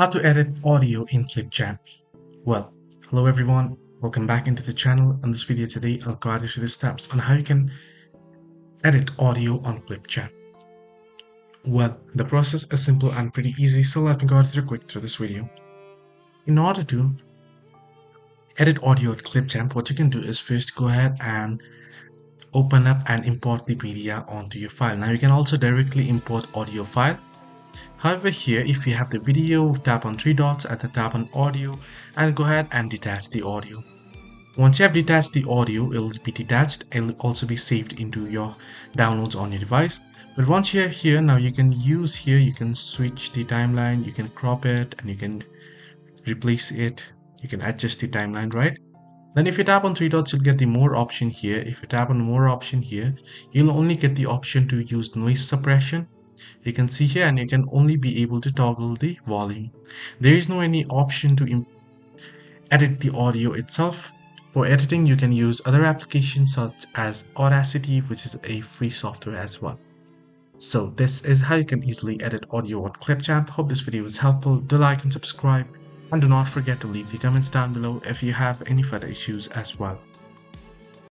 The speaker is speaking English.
How to edit audio in ClipChamp. Well, hello everyone, welcome back into the channel. In this video today, I'll guide you through the steps on how you can edit audio on ClipChamp. Well, the process is simple and pretty easy, so let me guide you through this video. In order to edit audio on ClipChamp, what you can do is first go ahead and open up and import the media onto your file. Now you can also directly import audio file. However, here if you have the video, tap on three dots at the tab on audio and go ahead and detach the audio. Once you have detached the audio, it will be detached and will also be saved into your downloads on your device. But once you're here, now you can use here, you can switch the timeline, you can crop it and you can replace it, you can adjust the timeline, right? Then if you tap on three dots, you'll get the more option here. If you tap on more option here, you'll only get the option to use noise suppression. You can see here, and you can only be able to toggle the volume. There is no any option to edit the audio itself. For editing, you can use other applications such as Audacity, which is a free software as well. So this is how you can easily edit audio on ClipChamp. Hope this video was helpful. Do like and subscribe, and do not forget to leave the comments down below if you have any further issues as well.